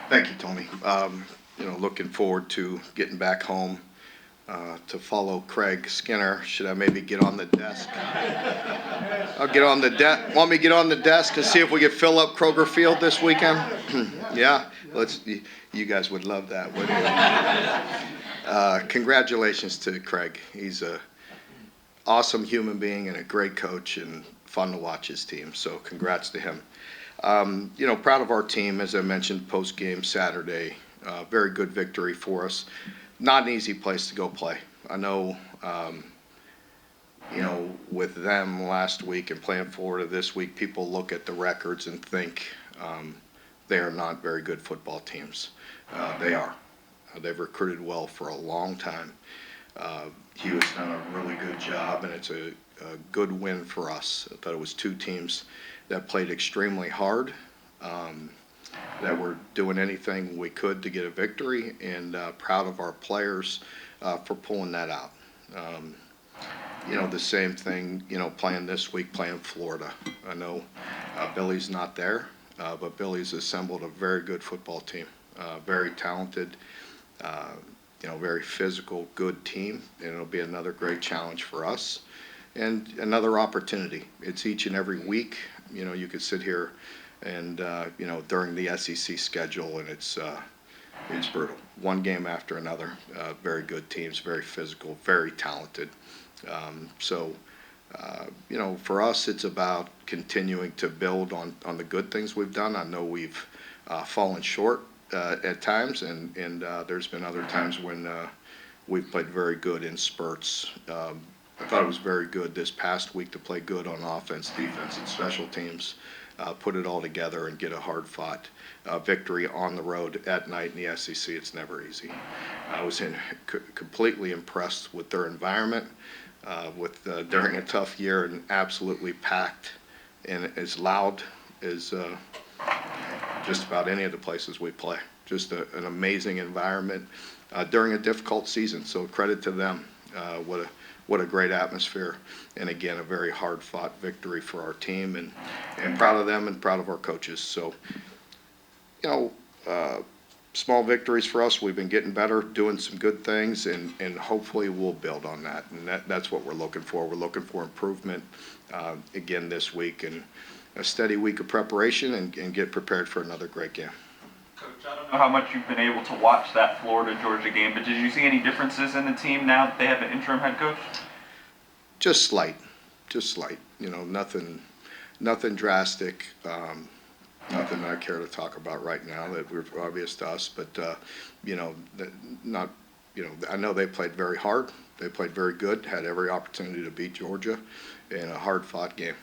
Thank you, Tony. Looking forward to getting back home to follow Craig Skinner. Should I maybe get on the desk? I'll get on the desk. Want me to get on the desk and see if we can fill up Kroger Field this weekend? Yeah, let's. You guys would love that, wouldn't you? Congratulations to Craig. He's a awesome human being and a great coach, and fun to watch his team. So congrats to him. Proud of our team, as I mentioned, post-game Saturday. Very good victory for us. Not an easy place to go play. I know, with them last week and playing Florida this week, people look at the records and think they are not very good football teams. They are. They've recruited well for a long time. Hugh has done a really good job, and it's a good win for us. I thought it was two teams that played extremely hard, that were doing anything we could to get a victory, and proud of our players for pulling that out. The same thing, playing this week, playing Florida. I know Billy's not there, but Billy's assembled a very good football team, very talented, very physical, good team, and it'll be another great challenge for us and another opportunity. It's each and every week. You could sit here and, during the SEC schedule, and it's brutal. One game after another. Very good teams, very physical, very talented. For us, it's about continuing to build on the good things we've done. I know we've fallen short at times, and there's been other times when we've played very good in spurts. I thought it was very good this past week to play good on offense, defense, and special teams, put it all together and get a hard-fought victory on the road at night in the SEC. It's never easy. I was completely impressed with their environment, during a tough year, and absolutely packed and as loud as just about any of the places we play. Just an amazing environment during a difficult season. So credit to them. What a great atmosphere, and again, a very hard-fought victory for our team, and proud of them and proud of our coaches. So, small victories for us. We've been getting better, doing some good things, and hopefully we'll build on that. And that's what we're looking for. We're looking for improvement again this week, and a steady week of preparation, and get prepared for another great game. Coach, I don't know how much you've been able to watch that Florida-Georgia game, but did you see any differences in the team now that they have an interim head coach? Just slight. Nothing drastic. Nothing I care to talk about right now that were obvious to us. But I know they played very hard. They played very good. Had every opportunity to beat Georgia in a hard-fought game.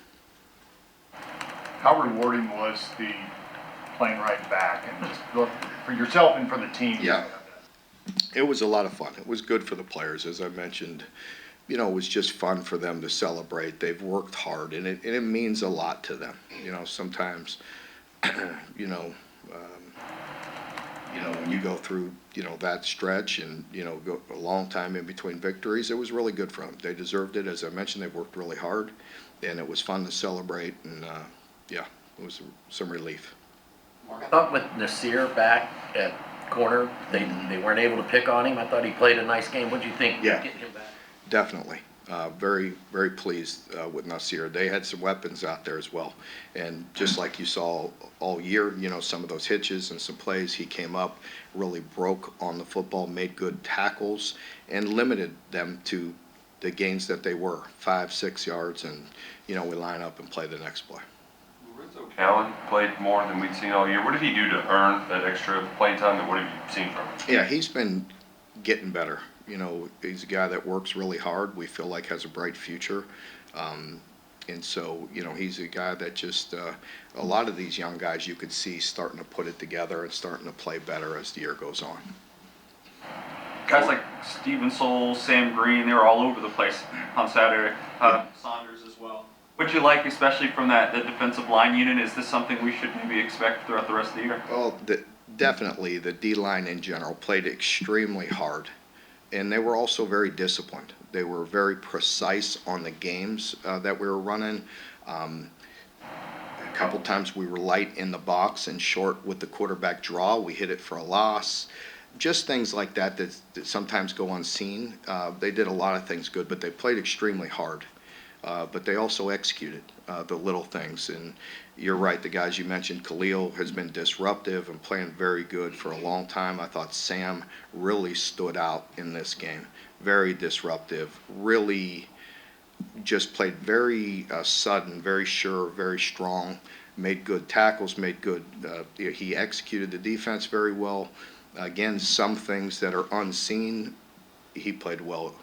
How rewarding was the playing right back, and just for yourself and for the team? Yeah, it was a lot of fun. It was good for the players, as I mentioned. It was just fun for them to celebrate. They've worked hard, and it means a lot to them. Sometimes, when you go through, that stretch and, go a long time in between victories, it was really good for them. They deserved it. As I mentioned, they worked really hard, and it was fun to celebrate, and, it was some relief. I thought with Nasir back at corner, they weren't able to pick on him. I thought he played a nice game. What do you think? Yeah, getting him back? Definitely. Very, very pleased with Nasir. They had some weapons out there as well. And just like you saw all year, some of those hitches and some plays, he came up, really broke on the football, made good tackles, and limited them to the gains that they were, 5-6 yards, and, we line up and play the next play. Allen played more than we'd seen all year. What did he do to earn that extra playing time, and what have you seen from him? Yeah, he's been getting better. He's a guy that works really hard. We feel like has a bright future. And so, he's a guy that just, a lot of these young guys you could see starting to put it together and starting to play better as the year goes on. Guys like Steven Soul, Sam Green, they were all over the place on Saturday. Saunders as well. What you like, especially from the defensive line unit? Is this something we should maybe expect throughout the rest of the year? Well, definitely the D-line in general played extremely hard, and they were also very disciplined. They were very precise on the games that we were running. couple times we were light in the box and short with the quarterback draw. We hit it for a loss. Just things like that sometimes go unseen. They did a lot of things good, but they played extremely hard. But they also executed the little things. And you're right, the guys you mentioned, Khalil has been disruptive and playing very good for a long time. I thought Sam really stood out in this game. Very disruptive, really just played very sudden, very sure, very strong, made good tackles, made good, he executed the defense very well. Again, some things that are unseen, he played well,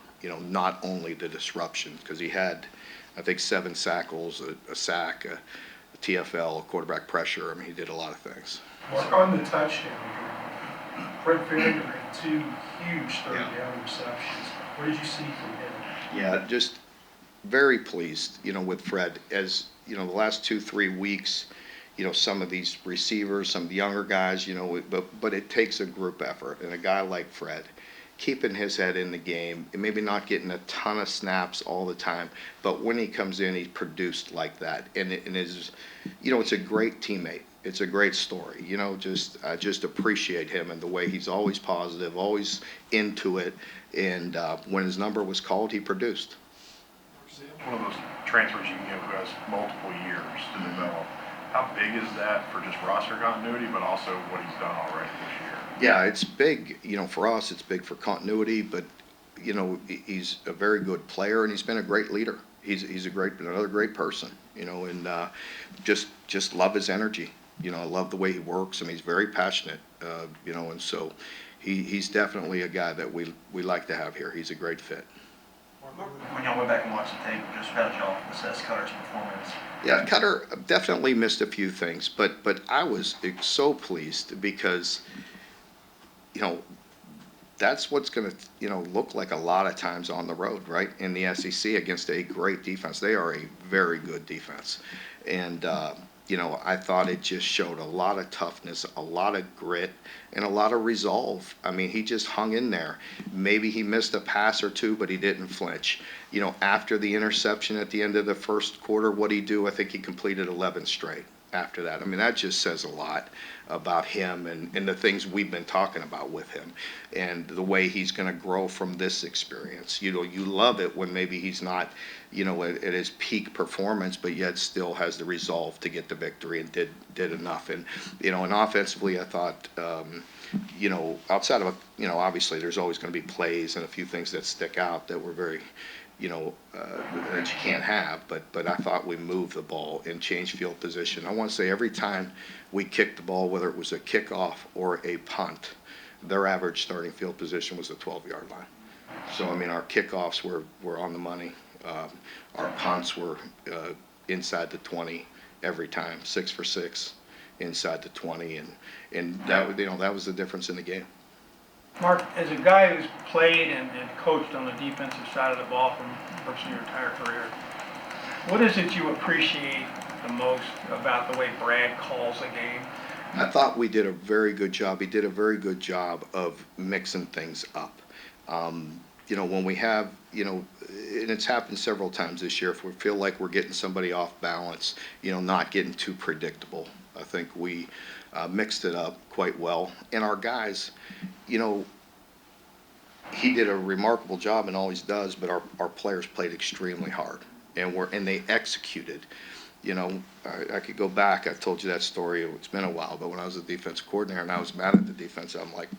not only the disruption, because he had, I think, 7 tackles, a sack, a TFL, a quarterback pressure. I mean, he did a lot of things. Mark, on the touchdown, Fred Fairhander had 2 huge third down receptions. What did you see from him? Yeah, just very pleased, with Fred. As, the last 2-3 weeks, some of these receivers, some of the younger guys, but it takes a group effort. And a guy like Fred, keeping his head in the game, and maybe not getting a ton of snaps all the time, but when he comes in, he's produced like that. And it's a great teammate. It's a great story. I just appreciate him and the way he's always positive, always into it. And when his number was called, he produced. One of those transfers you can get who has multiple years to develop. How big is that for just roster continuity, but also what he's done already this year? Yeah, it's big. For us, it's big for continuity, but he's a very good player and he's been a great leader. He's another great person. And just love his energy. I love the way he works. I mean, he's very passionate. And so he's definitely a guy that we like to have here. He's a great fit. When y'all went back and watched the tape, just how did y'all assess Cutter's performance? Yeah, Cutter definitely missed a few things, but I was so pleased because, that's what's going to, look like a lot of times on the road, right, in the SEC against a great defense. They are a very good defense. And, I thought it just showed a lot of toughness, a lot of grit, and a lot of resolve. I mean, he just hung in there. Maybe he missed a pass or two, but he didn't flinch. After the interception at the end of the first quarter, what'd he do? I think he completed 11 straight after that. I mean, that just says a lot about him and the things we've been talking about with him and the way he's going to grow from this experience. You love it when maybe he's not, at his peak performance, but yet still has the resolve to get the victory and did enough. And, and offensively, I thought, outside of, obviously there's always going to be plays and a few things that stick out that were very, that you can't have, but I thought we moved the ball and changed field position. I want to say every time we kicked the ball, whether it was a kickoff or a punt, their average starting field position was the 12-yard line. So, I mean, our kickoffs were on the money. Our punts were inside the 20 every time, 6 for 6 inside the 20, and that was the difference in the game. Mark, as a guy who's played and coached on the defensive side of the ball from virtually your entire career, what is it you appreciate the most about the way Brad calls a game? I thought we did a very good job. He did a very good job of mixing things up. When we have, and it's happened several times this year, if we feel like we're getting somebody off balance, not getting too predictable. I think we mixed it up quite well. And our guys, he did a remarkable job and always does, but our players played extremely hard and they executed. I could go back. I've told you that story. It's been a while, but when I was a defense coordinator and I was mad at the defense, I'm like,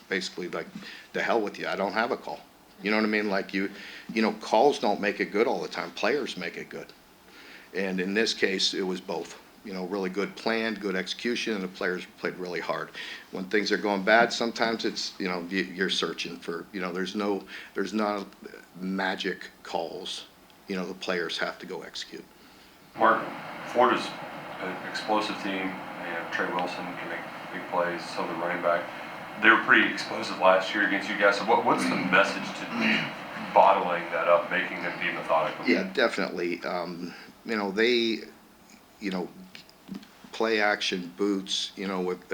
basically like, the hell with you. I don't have a call. You know what I mean? Like calls don't make it good all the time. Players make it good. And in this case, it was both. Really good plan, good execution, and the players played really hard. When things are going bad, sometimes it's, you're searching for, there's not magic calls. The players have to go execute. Mark, Florida's an explosive team. Trey Wilson can make big plays, so the running back. They were pretty explosive last year against you guys. So what's the message to bottling that up, making them be methodical? Yeah, definitely. They, play action boots, with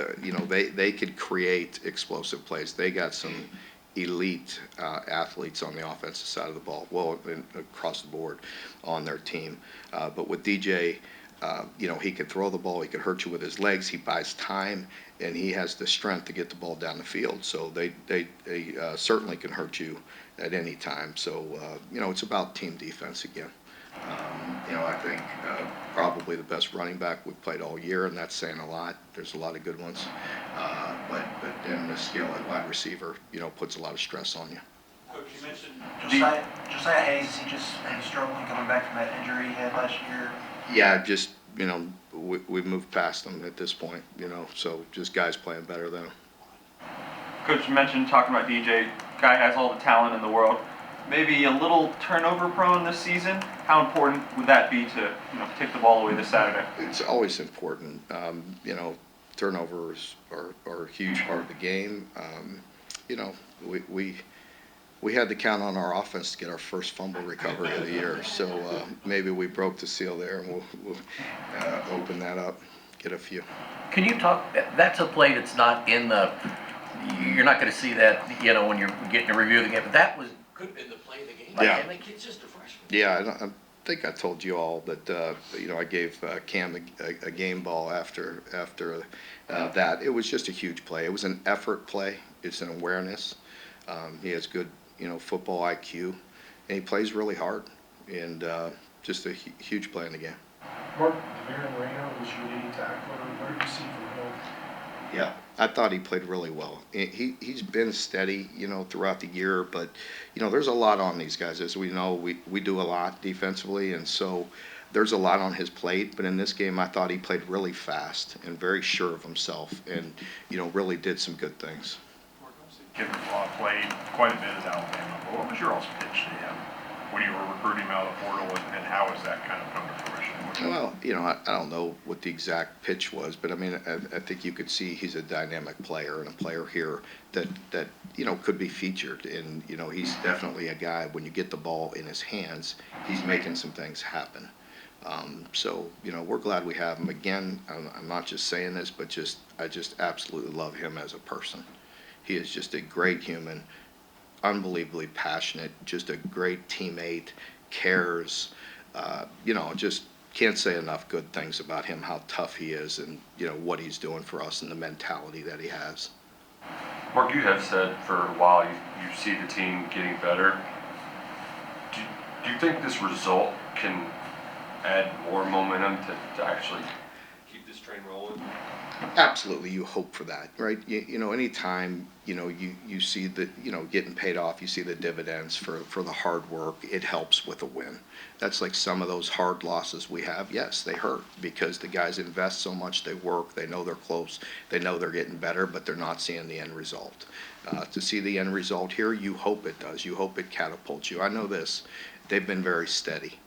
they could create explosive plays. They got some elite athletes on the offensive side of the ball, well, across the board on their team. But with DJ, he could throw the ball, he could hurt you with his legs, he buys time, and he has the strength to get the ball down the field. So they certainly can hurt you at any time. So, it's about team defense again. I think probably the best running back we've played all year, and that's saying a lot. There's a lot of good ones. But then the skill at wide receiver, puts a lot of stress on you. Coach, you mentioned Josiah Hayes, is he struggling coming back from that injury he had last year? Yeah, just, we've moved past them at this point, so just guys playing better than him. Coach, you mentioned talking about DJ. Guy has all the talent in the world. Maybe a little turnover prone this season. How important would that be to take the ball away this Saturday? It's always important. Turnovers are a huge part of the game. We had to count on our offense to get our first fumble recovery of the year. So maybe we broke the seal there, and we'll open that up, get a few. Can you talk, that's a play that's not in the, you're not going to see that, when you're getting a review of the game, but that could have been the play of the game. Yeah. And the kid's just a freshman. Yeah, I think I told you all that, I gave Cam a game ball after that. It was just a huge play. It was an effort play. It's an awareness. He has good, football IQ, and he plays really hard, and just a huge play in the game. Mark, Devin Rayner was your leading tackler. What did you see from him? Yeah, I thought he played really well. He's been steady, throughout the year, but, there's a lot on these guys. As we know, we do a lot defensively, and so there's a lot on his plate. But in this game, I thought he played really fast and very sure of himself, and, really did some good things. Kid played quite a bit at Alabama. But what was your all's pitch to him when you were recruiting him out of the portal, and how has that kind of come to fruition? Well, I don't know what the exact pitch was, but I mean, I think you could see he's a dynamic player and a player here that could be featured. And, he's definitely a guy, when you get the ball in his hands, he's making some things happen. So, we're glad we have him. Again, I'm not just saying this, but I just absolutely love him as a person. He is just a great human, unbelievably passionate, just a great teammate, cares, just can't say enough good things about him, how tough he is, and, what he's doing for us and the mentality that he has. Mark, you have said for a while you see the team getting better. Do you think this result can add more momentum to actually keep this train rolling? Absolutely, you hope for that, right? Anytime, you see that, getting paid off, you see the dividends for the hard work, it helps with a win. That's like some of those hard losses we have. Yes, they hurt because the guys invest so much, they work, they know they're close, they know they're getting better, but they're not seeing the end result. To see the end result here, you hope it does. You hope it catapults you. I know this, they've been very steady,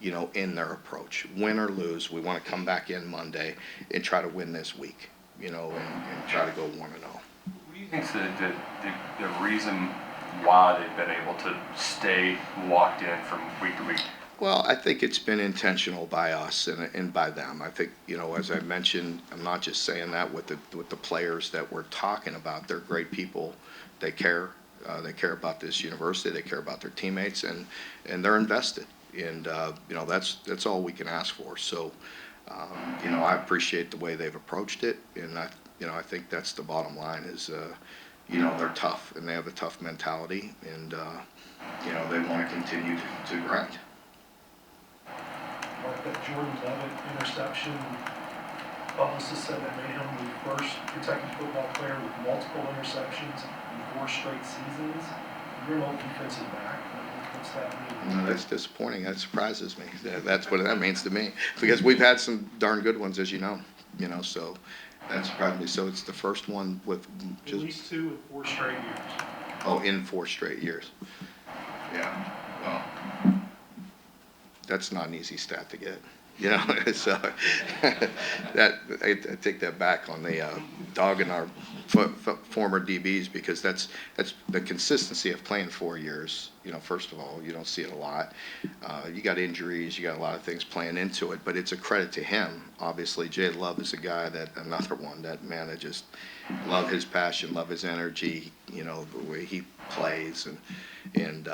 in their approach. Win or lose, we want to come back in Monday and try to win this week, and try to go 1-0. What do you think's the reason why they've been able to stay locked in from week to week? Well, I think it's been intentional by us and by them. I think, as I mentioned, I'm not just saying that with the players that we're talking about. They're great people. They care. They care about this university. They care about their teammates, and they're invested. And that's all we can ask for. So, I appreciate the way they've approached it, and I think that's the bottom line. Is they're tough and they have a tough mentality, and they want to continue to grind. Mark, that Jordan Levitt interception, publicists said that made him the first Kentucky football player with multiple interceptions in 4 straight seasons. You're an old defensive back. What's that mean? No, that's disappointing. That surprises me. That's what that means to me, because we've had some darn good ones, as you know. So that surprised me. So it's the first one with At least 2 in 4 straight years. Oh, in 4 straight years. Yeah. Well, that's not an easy stat to get. So I take that back on the dogging our former DBs, because that's the consistency of playing 4 years. First of all, you don't see it a lot. You got injuries, you got a lot of things playing into it, but it's a credit to him. Obviously, Jay Love is a guy another one that, man, I just love his passion, love his energy, the way he plays, and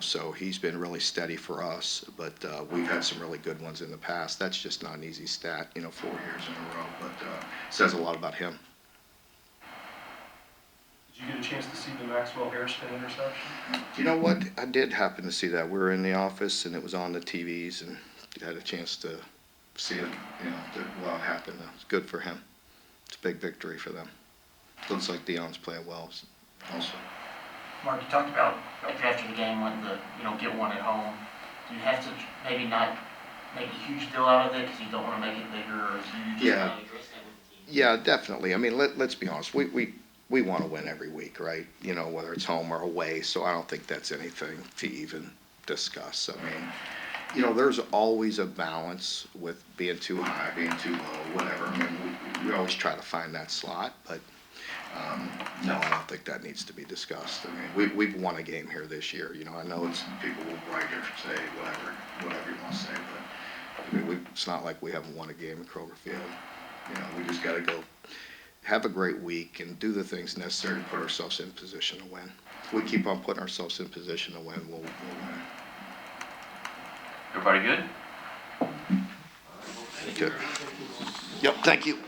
So he's been really steady for us, but we've had some really good ones in the past. That's just not an easy stat, 4 years in a row, but says a lot about him. Did you get a chance to see the Maxwell Hairston interception? You know what? I did happen to see that. We were in the office and it was on the TVs and had a chance to see it, it happened. It's good for him. It's a big victory for them. Looks like Deion's playing well also. Mark, you talked about after the game wanting to, get one at home. Do you have to maybe not make a huge deal out of it because you don't want to make it bigger, or do you just Yeah. want to address that with the team? Yeah, definitely. I mean, let's be honest. We want to win every week, right? Whether it's home or away. So I don't think that's anything to even discuss. I mean, there's always a balance with being too high, being too low, whatever. I mean, we always try to find that slot, but no, I don't think that needs to be discussed. I mean, we've won a game here this year. I know people will write or say whatever you want to say, but I mean, it's not like we haven't won a game at Kroger Field. We just got to go have a great week and do the things necessary to put ourselves in position to win. If we keep on putting ourselves in position to win, we'll win. Everybody good? Good. Yep, thank you.